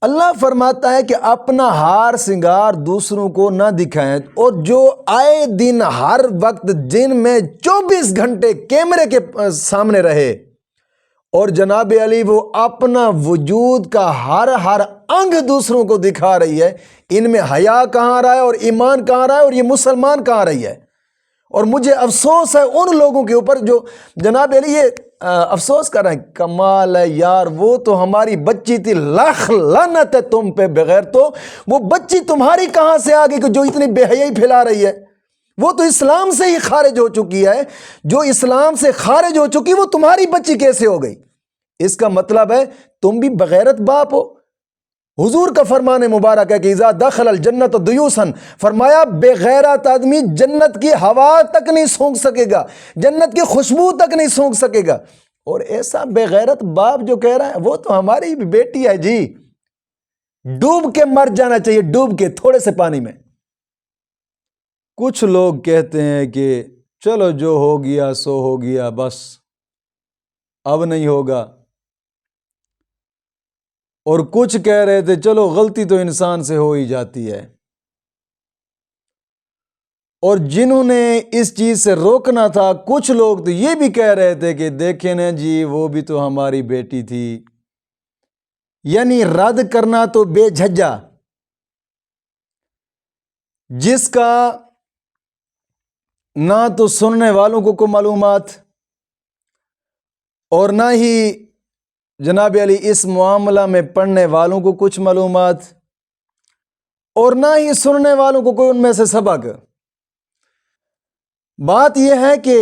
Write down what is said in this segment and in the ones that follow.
اللہ فرماتا ہے کہ اپنا ہار سنگار دوسروں کو نہ دکھائیں، اور جو آئے دن ہر وقت دن میں 24 گھنٹے کیمرے کے سامنے رہے، اور جناب علی وہ اپنا وجود کا ہر انگ دوسروں کو دکھا رہی ہے، ان میں حیا کہاں رہا ہے اور ایمان کہاں رہا ہے، اور یہ مسلمان کہاں رہی ہے؟ اور مجھے افسوس ہے ان لوگوں کے اوپر جو جناب علی یہ افسوس کر رہے ہیں۔ کمال ہے یار، وہ تو ہماری بچی تھی، لاکھ لعنت ہے تم پہ بغیر، تو وہ بچی تمہاری کہاں سے آ گئی کہ جو اتنی بے حیائی پھیلا رہی ہے؟ وہ تو اسلام سے ہی خارج ہو چکی ہے، جو اسلام سے خارج ہو چکی وہ تمہاری بچی کیسے ہو گئی؟ اس کا مطلب ہے تم بھی بغیرت باپ ہو۔ حضور کا فرمان مبارک ہے کہ اذا دخل الجنت دیوسن، فرمایا بے غیرت آدمی جنت کی ہوا تک نہیں سونگھ سکے گا، جنت کی خوشبو تک نہیں سونگھ سکے گا، اور ایسا بے غیرت باپ جو کہہ رہا ہے وہ تو ہماری بھی بیٹی ہے جی، ڈوب کے مر جانا چاہیے، ڈوب کے تھوڑے سے پانی میں۔ کچھ لوگ کہتے ہیں کہ چلو جو ہو گیا سو ہو گیا، بس اب نہیں ہوگا، اور کچھ کہہ رہے تھے چلو غلطی تو انسان سے ہو ہی جاتی ہے، اور جنہوں نے اس چیز سے روکنا تھا کچھ لوگ تو یہ بھی کہہ رہے تھے کہ دیکھیں نا جی وہ بھی تو ہماری بیٹی تھی، یعنی رد کرنا تو بے جھجھا، جس کا نہ تو سننے والوں کو معلومات اور نہ ہی جناب علی اس معاملہ میں پڑھنے والوں کو کچھ معلومات، اور نہ ہی سننے والوں کو کوئی ان میں سے سبق۔ بات یہ ہے کہ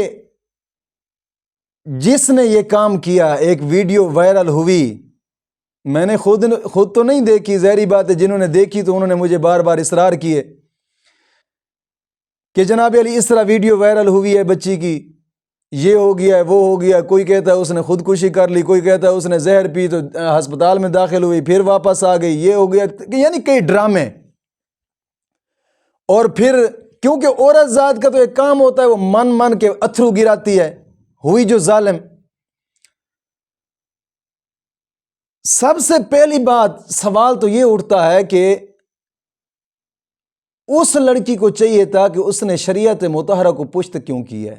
جس نے یہ کام کیا، ایک ویڈیو وائرل ہوئی، میں نے خود تو نہیں دیکھی، ظاہری بات ہے جنہوں نے دیکھی تو انہوں نے مجھے بار بار اصرار کیے کہ جناب علی اس طرح ویڈیو وائرل ہوئی ہے بچی کی، یہ ہو گیا ہے وہ ہو گیا، کوئی کہتا ہے اس نے خودکشی کر لی، کوئی کہتا ہے اس نے زہر پی تو ہسپتال میں داخل ہوئی پھر واپس آ گئی، یہ ہو گیا، یعنی کئی ڈرامے۔ اور پھر کیونکہ عورت ذات کا تو ایک کام ہوتا ہے وہ من کے اتھرو گراتی ہے، ہوئی جو ظالم۔ سب سے پہلی بات سوال تو یہ اٹھتا ہے کہ اس لڑکی کو چاہیے تھا کہ اس نے شریعت مطہرہ کو پشت کیوں کی ہے؟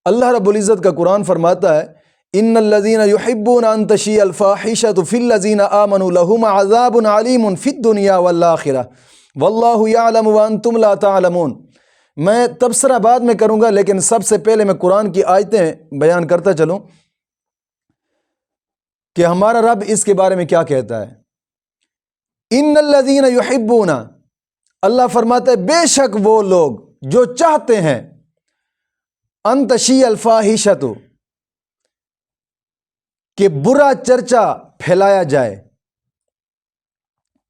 اللہ رب العزت کا قرآن فرماتا ہے ان الذین یحبون ان تشیع الفاحشۃ فی الذین آمنوا لہم عذاب علیم فی الدنیا والآخرہ واللہ یعلم وانتم لا تعلمون۔ میں تبصرہ بعد میں کروں گا، لیکن سب سے پہلے میں قرآن کی آیتیں بیان کرتا چلوں کہ ہمارا رب اس کے بارے میں کیا کہتا ہے۔ ان الذین یحبون، اللہ فرماتا ہے بے شک وہ لوگ جو چاہتے ہیں ان تشیع الفاحشۃ، کہ برا چرچا پھیلایا جائے،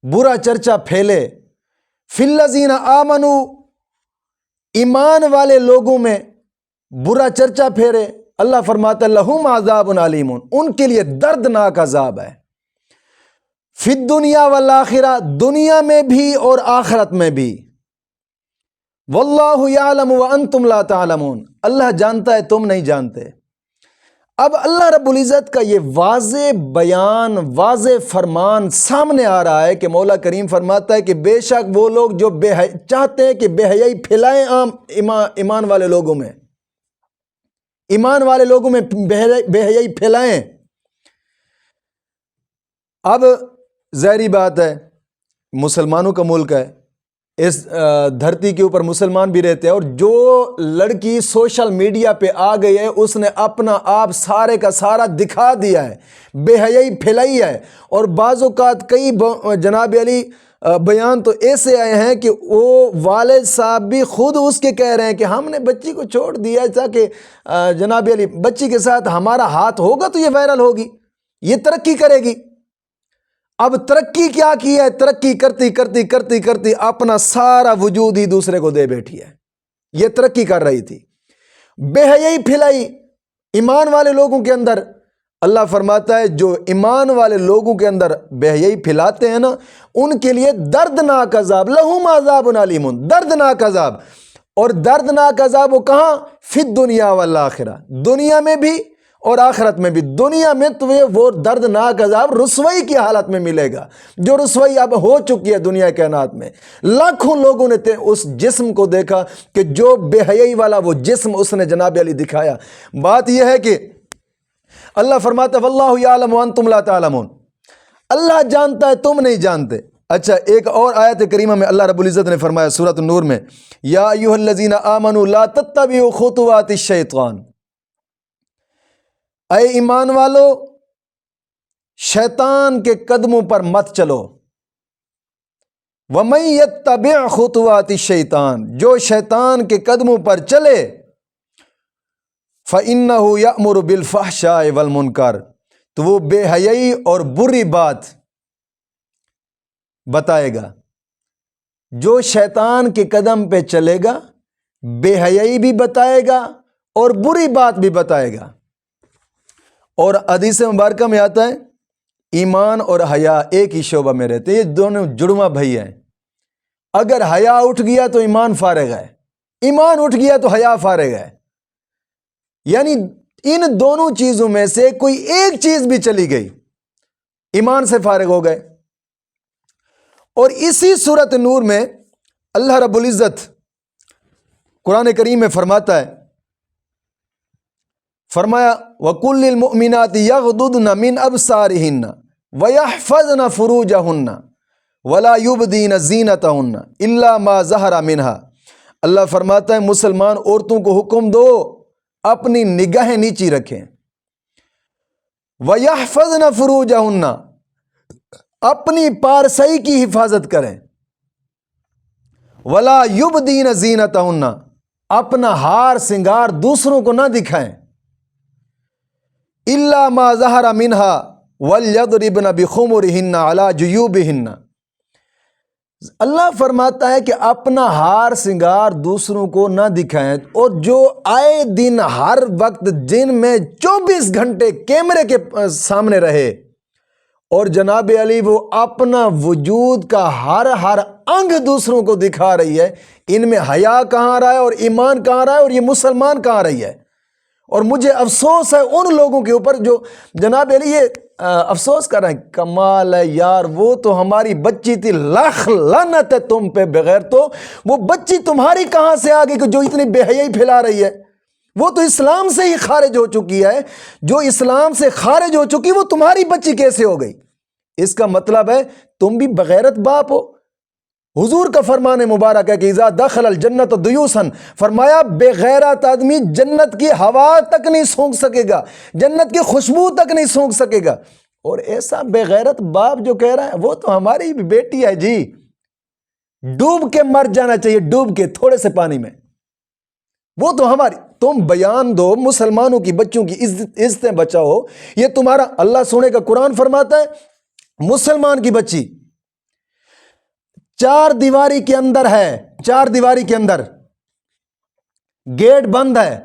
برا چرچا پھیلے، فی الذین آمنوا، ایمان والے لوگوں میں برا چرچا پھیرے، اللہ فرماتا ہے لہم عذاب علیم، ان کے لیے دردناک عذاب ہے، فی الدنیا والآخرہ، دنیا میں بھی اور آخرت میں بھی، واللہ یعلم وانتم لا تعلمون، اللہ جانتا ہے تم نہیں جانتے۔ اب اللہ رب العزت کا یہ واضح بیان، واضح فرمان سامنے آ رہا ہے کہ مولا کریم فرماتا ہے کہ بے شک وہ لوگ جو چاہتے ہیں کہ بے حیائی پھیلائیں عام ایمان والے لوگوں میں، ایمان والے لوگوں میں بے حیائی پھیلائیں۔ اب ظاہری بات ہے مسلمانوں کا ملک ہے، اس دھرتی کے اوپر مسلمان بھی رہتے ہیں، اور جو لڑکی سوشل میڈیا پہ آ گئی ہے اس نے اپنا آپ سارے کا سارا دکھا دیا ہے، بے حیائی پھیلائی ہے، اور بعض اوقات کئی جناب علی بیان تو ایسے آئے ہیں کہ وہ والد صاحب بھی خود اس کے کہہ رہے ہیں کہ ہم نے بچی کو چھوڑ دیا تاکہ جناب علی بچی کے ساتھ ہمارا ہاتھ ہوگا تو یہ وائرل ہوگی، یہ ترقی کرے گی۔ اب ترقی کیا کی ہے؟ ترقی کرتی کرتی کرتی کرتی اپنا سارا وجود ہی دوسرے کو دے بیٹھی ہے، یہ ترقی کر رہی تھی، بے حیائی پھیلائی ایمان والے لوگوں کے اندر۔ اللہ فرماتا ہے جو ایمان والے لوگوں کے اندر بے حیائی پھیلاتے ہیں نا، ان کے لیے دردناک عذاب، لہم عذاب علیم، دردناک عذاب، اور دردناک عذاب وہ کہاں؟ فی الدنیا والآخرہ، دنیا میں بھی اور آخرت میں بھی۔ دنیا میں تمہیں وہ دردناک عذاب رسوائی کی حالت میں ملے گا، جو رسوائی اب ہو چکی ہے دنیا کائنات میں۔ لاکھوں لوگوں نے اس جسم کو دیکھا کہ جو بے حیائی والا وہ جسم اس نے جناب علی دکھایا۔ بات یہ ہے کہ اللہ فرماتا ہے واللہ یعلم وانتم لا تعلمون، اللہ جانتا ہے تم نہیں جانتے۔ اچھا، ایک اور آیت کریمہ میں اللہ رب العزت نے فرمایا سورۃ النور میں، یا ایھا الذین آمنوا لا تتبعوا خطوات الشیطان، اے ایمان والو شیطان کے قدموں پر مت چلو۔ وَمَن يَتَّبِعْ خُطُوَاتِ الشَّيْطَانِ، جو شیطان کے قدموں پر چلے، فَإِنَّهُ يَأْمُرُ بِالْفَحْشَاءِ وَالْمُنکَرِ، تو وہ بے حیائی اور بری بات بتائے گا۔ جو شیطان کے قدم پہ چلے گا بے حیائی بھی بتائے گا اور بری بات بھی بتائے گا۔ اور حدیث مبارکہ میں آتا ہے ایمان اور حیا ایک ہی شعبہ میں رہتے ہیں، یہ دونوں جڑواں بھائی ہیں۔ اگر حیا اٹھ گیا تو ایمان فارغ ہے، ایمان اٹھ گیا تو حیا فارغ ہے، یعنی ان دونوں چیزوں میں سے کوئی ایک چیز بھی چلی گئی ایمان سے فارغ ہو گئے۔ اور اسی سورۃ نور میں اللہ رب العزت قرآن کریم میں فرماتا ہے، فرمایا وَقُلْ لِلْمُؤْمِنَاتِ يَغْضُضْنَ مِنْ أَبْصَارِهِنَّ وَيَحْفَظْنَ فُرُوجَهُنَّ وَلَا يُبْدِينَ زِينَتَهُنَّ إِلَّا مَا ظَهَرَ مِنْهَا۔ اللہ فرماتا ہے مسلمان عورتوں کو حکم دو اپنی نگاہیں نیچی رکھیں، وَيَحْفَظْنَ فُرُوجَهُنَّ اپنی پارسائی کی حفاظت کریں، وَلَا يُبْدِينَ زِينَتَهُنَّ اپنا ہار سنگار دوسروں کو نہ دکھائیں، إِلَّا مَا ظَهَرَ مِنْهَا وَلْيَضْرِبْنَ بِخُمُرِهِنَّ عَلَى جُيُوبِهِنَّ۔ اللہ فرماتا ہے کہ اپنا ہار سنگار دوسروں کو نہ دکھائیں، اور جو آئے دن ہر وقت دن میں 24 گھنٹے کیمرے کے سامنے رہے، اور جناب علی وہ اپنا وجود کا ہر انگ دوسروں کو دکھا رہی ہے، ان میں حیا کہاں رہا ہے اور ایمان کہاں رہا ہے اور یہ مسلمان کہاں رہی ہے۔ اور مجھے افسوس ہے ان لوگوں کے اوپر جو جناب علی یہ افسوس کر رہے ہیں، کمال ہے یار، وہ تو ہماری بچی تھی، لاکھ لعنت ہے تم پہ بغیر، تو وہ بچی تمہاری کہاں سے آ گئی کہ جو اتنی بے حیائی پھیلا رہی ہے؟ وہ تو اسلام سے ہی خارج ہو چکی ہے، جو اسلام سے خارج ہو چکی وہ تمہاری بچی کیسے ہو گئی؟ اس کا مطلب ہے تم بھی بغیرت باپ ہو۔ حضور کا فرمان مبارک ہے کہ اذا دخل الجنت دیوسن، فرمایا بے غیرت آدمی جنت کی ہوا تک نہیں سونگھ سکے گا، جنت کی خوشبو تک نہیں سونگھ سکے گا۔ اور ایسا بے غیرت باپ جو کہہ رہا ہے وہ تو ہماری بھی بیٹی ہے جی، ڈوب کے مر جانا چاہیے، ڈوب کے تھوڑے سے پانی میں، وہ تو ہماری۔ تم بیان دو مسلمانوں کی بچوں کی عزتیں بچاؤ، یہ تمہارا اللہ سونے کا قرآن فرماتا ہے مسلمان کی بچی 4 دیواری کے اندر ہے، 4 دیواری کے اندر گیٹ بند ہے،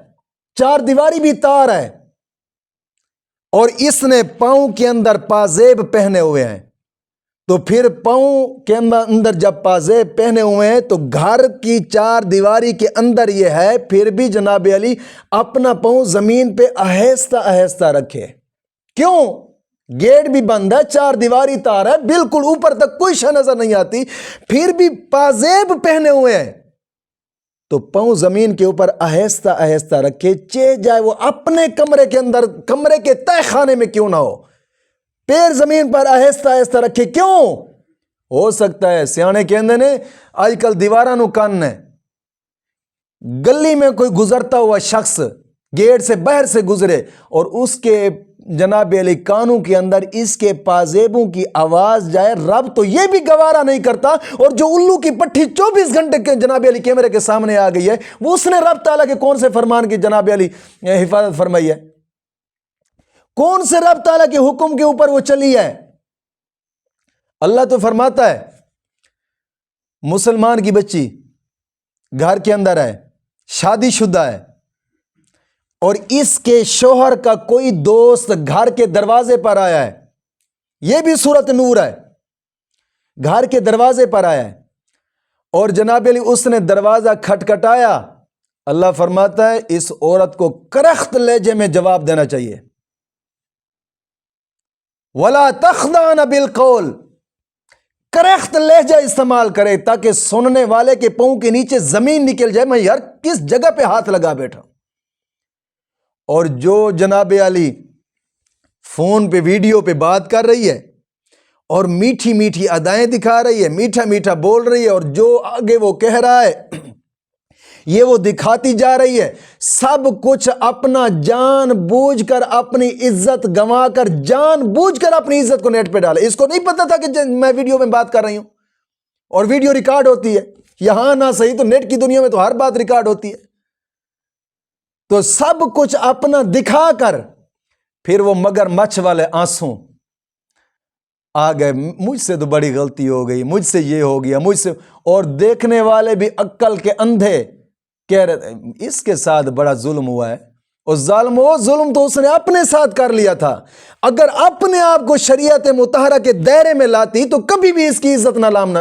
4 دیواری بھی تار ہے، اور اس نے پاؤں کے اندر پازیب پہنے ہوئے ہیں، تو پھر پاؤں کے اندر جب پازیب پہنے ہوئے ہیں تو گھر کی 4 دیواری کے اندر یہ ہے، پھر بھی جناب علی اپنا پاؤں زمین پہ آہستہ آہستہ رکھے۔ کیوں؟ گیٹ بھی بند ہے، 4 دیواری تار ہے، بالکل اوپر تک کوئی شے نظر نہیں آتی، پھر بھی پازیب پہنے ہوئے ہیں، تو پاؤں زمین کے اوپر آہستہ آہستہ رکھے، چاہے جائے وہ اپنے کمرے کے اندر، کمرے کے تہہ خانے میں کیوں نہ ہو، پیر زمین پر آہستہ آہستہ رکھے۔ کیوں؟ ہو سکتا ہے سیانے کہندے نے آج کل دیواراں نو کن ہے، گلی میں کوئی گزرتا ہوا شخص گیٹ سے باہر سے گزرے اور اس کے جناب علی کانوں کے اندر اس کے پازیبوں کی آواز جائے، رب تو یہ بھی گوارا نہیں کرتا، اور جو الو کی پٹھی 24 گھنٹے کے جناب علی کیمرے کے سامنے آ گئی ہے، وہ اس نے رب تعالیٰ کے کون سے فرمان کی جناب علی حفاظت فرمائی ہے؟ کون سے رب تعالیٰ کے حکم کے اوپر وہ چلی ہے؟ اللہ تو فرماتا ہے مسلمان کی بچی گھر کے اندر ہے، شادی شدہ ہے، اور اس کے شوہر کا کوئی دوست گھر کے دروازے پر آیا ہے، یہ بھی سورۃ نور ہے، گھر کے دروازے پر آیا ہے، اور جناب علی اس نے دروازہ کھٹکھٹایا، اللہ فرماتا ہے اس عورت کو کرخت لہجے میں جواب دینا چاہیے، ولا تخضعن بالقول، کریخت لہجہ استعمال کرے تاکہ سننے والے کے پاؤں کے نیچے زمین نکل جائے، میں یار کس جگہ پہ ہاتھ لگا بیٹھا۔ اور جو جناب علی فون پہ ویڈیو پہ بات کر رہی ہے اور میٹھی میٹھی ادائیں دکھا رہی ہے، میٹھا میٹھا بول رہی ہے، اور جو آگے وہ کہہ رہا ہے یہ وہ دکھاتی جا رہی ہے، سب کچھ اپنا جان بوجھ کر اپنی عزت گنوا کر، جان بوجھ کر اپنی عزت کو نیٹ پہ ڈالا۔ اس کو نہیں پتا تھا کہ میں ویڈیو میں بات کر رہی ہوں اور ویڈیو ریکارڈ ہوتی ہے، یہاں نہ صحیح تو نیٹ کی دنیا میں تو ہر بات ریکارڈ ہوتی ہے۔ تو سب کچھ اپنا دکھا کر پھر وہ مگر مچھ والے آنسوں آ گئے، مجھ سے تو بڑی غلطی ہو گئی، مجھ سے یہ ہو گیا، مجھ سے، اور دیکھنے والے بھی عقل کے اندھے کہہ رہے تھے اس کے ساتھ بڑا ظلم ہوا ہے۔ اور ظلم تو اس نے اپنے ساتھ کر لیا تھا، اگر اپنے آپ کو شریعت مطہرہ کے دائرے میں لاتی تو کبھی بھی اس کی عزت نیلام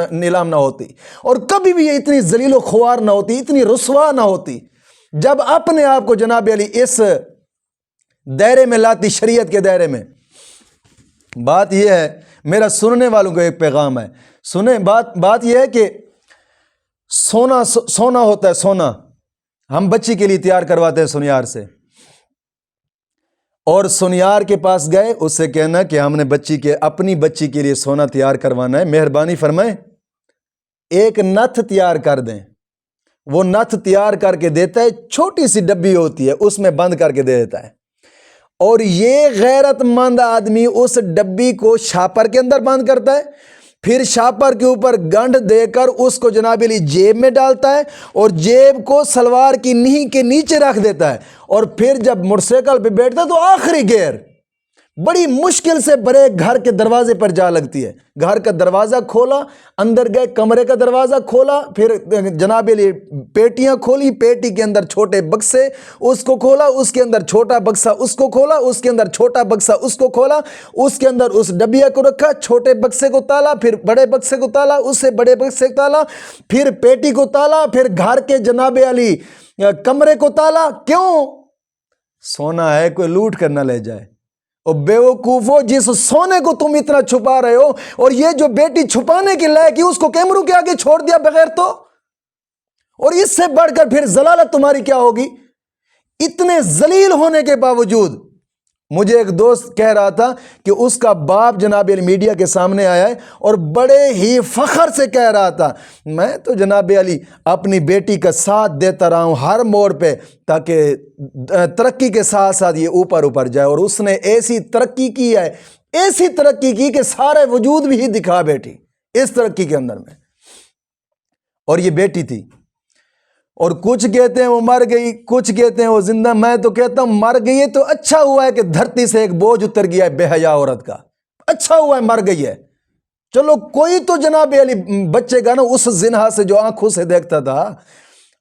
نہ ہوتی، اور کبھی بھی یہ اتنی ذلیل و خوار نہ ہوتی، اتنی رسوا نہ ہوتی۔ جب اپنے آپ کو جناب علی اس دائرے میں لاتی، شریعت کے دائرے میں۔ بات یہ ہے، میرا سننے والوں کو ایک پیغام ہے، سنیں، بات یہ ہے کہ سونا ہوتا ہے، سونا ہم بچی کے لیے تیار کرواتے ہیں سنیار سے، اور سنیار کے پاس گئے، اس سے کہنا کہ ہم نے اپنی بچی کے لیے سونا تیار کروانا ہے، مہربانی فرمائیں ایک نتھ تیار کر دیں۔ وہ نتھ تیار کر کے دیتا ہے، چھوٹی سی ڈبی ہوتی ہے، اس میں بند کر کے دے دیتا ہے، اور یہ غیرت مند آدمی اس ڈبی کو شاپر کے اندر بند کرتا ہے، پھر شاپر کے اوپر گنڈ دے کر اس کو جناب علی جیب میں ڈالتا ہے، اور جیب کو سلوار کی نیہ کے نیچے رکھ دیتا ہے، اور پھر جب موٹر سائیکل پہ بیٹھتا ہے تو آخری گیئر بڑی مشکل سے بریک گھر کے دروازے پر جا لگتی ہے، گھر کا دروازہ کھولا، اندر گئے، کمرے کا دروازہ کھولا، پھر جناب علی پیٹیاں کھولی، پیٹی کے اندر چھوٹے بکسے، اس کو کھولا، اس کے اندر چھوٹا بکسا، اس کو کھولا، اس کے اندر چھوٹا بکسا، اس کو کھولا، اس کے اندر اس ڈبیا کو رکھا، چھوٹے بکسے کو تالا، پھر بڑے بکسے کو تالا، اس سے بڑے بکسے کو تالا، پھر پیٹی کو تالا، پھر گھر کے جناب علی کمرے کو تالا۔ کیوں؟ سونا ہے، کوئی لوٹ کر نہ لے جائے۔ اور بیوقوفو، جس سونے کو تم اتنا چھپا رہے ہو، اور یہ جو بیٹی چھپانے کی لائق، اس کو کیمروں کے آگے چھوڑ دیا بغیر تو، اور اس سے بڑھ کر پھر ضلالت تمہاری کیا ہوگی؟ اتنے ذلیل ہونے کے باوجود مجھے ایک دوست کہہ رہا تھا کہ اس کا باپ جناب علی میڈیا کے سامنے آیا ہے اور بڑے ہی فخر سے کہہ رہا تھا، میں تو جناب علی اپنی بیٹی کا ساتھ دیتا رہا ہوں ہر موڑ پہ، تاکہ ترقی کے ساتھ ساتھ یہ اوپر جائے، اور اس نے ایسی ترقی کی ہے، ایسی ترقی کی کہ سارے وجود بھی ہی دکھا بیٹھی اس ترقی کے اندر میں۔ اور یہ بیٹی تھی، اور کچھ کہتے ہیں وہ مر گئی، کچھ کہتے ہیں وہ زندہ، میں تو کہتا ہوں مر گئی ہے تو اچھا ہوا ہے کہ دھرتی سے ایک بوجھ اتر گیا ہے بے حیا عورت کا، اچھا ہوا ہے مر گئی ہے۔ چلو کوئی تو جناب علی بچے گا نا اس زنا سے جو آنکھوں سے دیکھتا تھا۔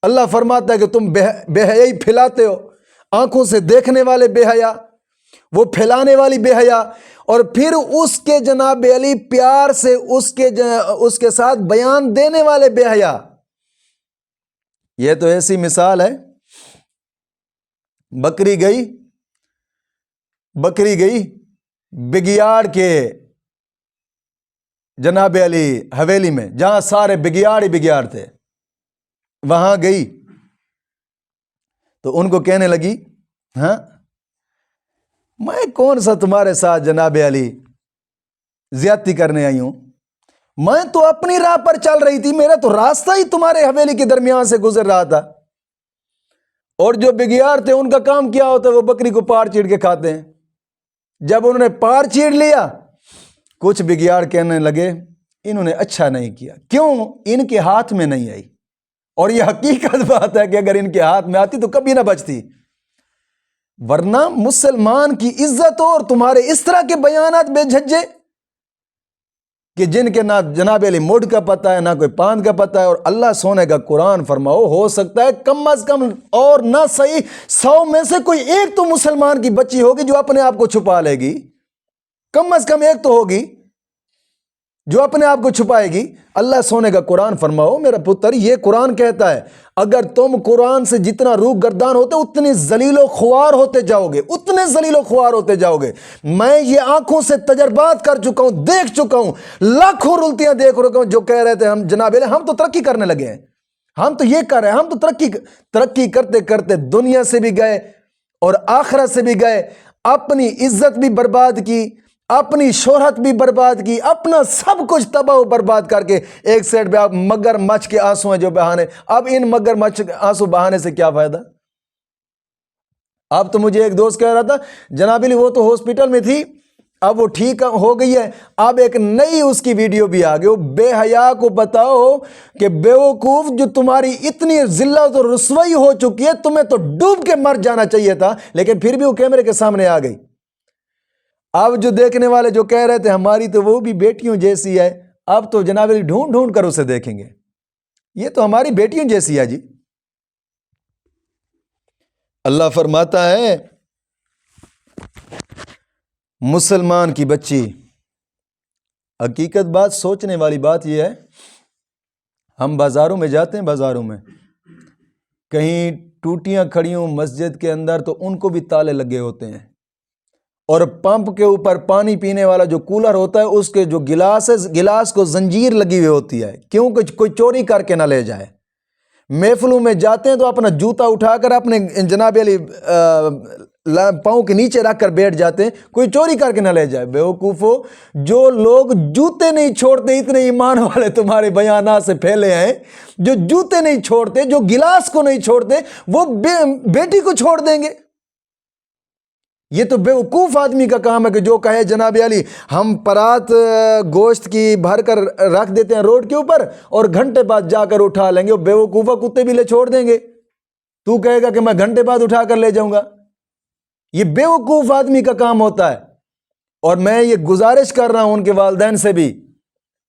اللہ فرماتا ہے کہ تم بے حیائی پھیلاتے ہو، آنکھوں سے دیکھنے والے بے حیا، وہ پھیلانے والی بے حیا، اور پھر اس کے جناب علی پیار سے اس کے ساتھ بیان دینے والے بے حیا۔ یہ تو ایسی مثال ہے، بکری گئی بگیاڑ کے جناب علی حویلی میں، جہاں سارے بگیاڑ ہی بگیاڑ تھے، وہاں گئی تو ان کو کہنے لگی، ہاں میں کون سا تمہارے ساتھ جناب علی زیادتی کرنے آئی ہوں، میں تو اپنی راہ پر چل رہی تھی، میرا تو راستہ ہی تمہارے حویلی کے درمیان سے گزر رہا تھا۔ اور جو بگیار تھے ان کا کام کیا ہوتا ہے، وہ بکری کو پار چیڑ کے کھاتے ہیں۔ جب انہوں نے پار چیڑ لیا، کچھ بگیار کہنے لگے انہوں نے اچھا نہیں کیا، کیوں؟ ان کے ہاتھ میں نہیں آئی، اور یہ حقیقت بات ہے کہ اگر ان کے ہاتھ میں آتی تو کبھی نہ بچتی، ورنہ مسلمان کی عزت ہو اور تمہارے اس طرح کے بیانات بے جھجھے کہ جن کے نہ جناب علی مڈ کا پتہ ہے، نہ کوئی پاند کا پتہ ہے۔ اور اللہ سونے کا قرآن فرماؤ، ہو سکتا ہے کم از کم اور نہ صحیح 100 میں سے کوئی ایک تو مسلمان کی بچی ہوگی جو اپنے آپ کو چھپا لے گی، کم از کم ایک تو ہوگی۔ جو اپنے آپ کو چھپائے گی۔ اللہ سونے کا قرآن فرماؤ میرا پتر، یہ قرآن کہتا ہے اگر تم قرآن سے جتنا روح گردان ہوتے اتنے ذلیل و خوار ہوتے جاؤ گے، اتنے ذلیل و خوار ہوتے جاؤ گے۔ میں یہ آنکھوں سے تجربات کر چکا ہوں، دیکھ چکا ہوں، لاکھوں رلتیاں دیکھ رکھا ہوں جو کہہ رہے تھے ہم جناب ہم تو ترقی کرنے لگے ہیں، ہم تو یہ کر رہے ہیں، ہم تو ترقی کرتے کرتے دنیا سے بھی گئے اور آخرت سے بھی گئے، اپنی عزت بھی برباد کی، اپنی شہرت بھی برباد کی، اپنا سب کچھ تباہ و برباد کر کے ایک سائڈ پہ آپ مگر مچھ کے آنسو ہیں جو بہانے۔ اب ان مگر مچھ آنسو بہانے سے کیا فائدہ؟ اب تو مجھے ایک دوست کہہ رہا تھا جناب علی وہ تو ہاسپٹل میں تھی، اب وہ ٹھیک ہو گئی ہے، اب ایک نئی اس کی ویڈیو بھی آ گئی۔ وہ بے حیا کو بتاؤ کہ بیوقوف، جو تمہاری اتنی ذلت اور رسوائی ہو چکی ہے، تمہیں تو ڈوب کے مر جانا چاہیے تھا، لیکن پھر بھی وہ کیمرے کے سامنے آ گئی۔ اب جو دیکھنے والے جو کہہ رہے تھے ہماری تو وہ بھی بیٹیوں جیسی ہے، اب تو جناب علی ڈھونڈ ڈھونڈ کر اسے دیکھیں گے، یہ تو ہماری بیٹیوں جیسی ہے جی۔ اللہ فرماتا ہے مسلمان کی بچی، حقیقت بات سوچنے والی بات یہ ہے، ہم بازاروں میں جاتے ہیں، بازاروں میں کہیں ٹوٹیاں کھڑی ہوں مسجد کے اندر تو ان کو بھی تالے لگے ہوتے ہیں، اور پمپ کے اوپر پانی پینے والا جو کولر ہوتا ہے اس کے جو گلاس کو زنجیر لگی ہوئی ہوتی ہے، کیوں کوئی چوری کر کے نہ لے جائے۔ محفلوں میں جاتے ہیں تو اپنا جوتا اٹھا کر اپنے جناب علی پاؤں کے نیچے رکھ کر بیٹھ جاتے ہیں، کوئی چوری کر کے نہ لے جائے۔ بیوقوفو، جو لوگ جوتے نہیں چھوڑتے، اتنے ایمان والے تمہارے بیانات سے پھیلے ہیں، جو جوتے نہیں چھوڑتے، جو گلاس کو نہیں چھوڑتے، وہ بیٹی کو چھوڑ دیں گے؟ یہ تو بیوقوف آدمی کا کام ہے کہ جو کہے جناب علی ہم پرات گوشت کی بھر کر رکھ دیتے ہیں روڈ کے اوپر اور گھنٹے بعد جا کر اٹھا لیں گے۔ وہ بیوقوفہ کتے بھی لے چھوڑ دیں گے، تو کہے گا کہ میں گھنٹے بعد اٹھا کر لے جاؤں گا؟ یہ بیوقوف آدمی کا کام ہوتا ہے۔ اور میں یہ گزارش کر رہا ہوں ان کے والدین سے بھی،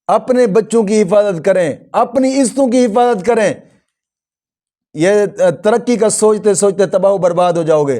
اپنے بچوں کی حفاظت کریں، اپنی عزتوں کی حفاظت کریں۔ یہ ترقی کا سوچتے سوچتے تباہ و برباد ہو جاؤ گے۔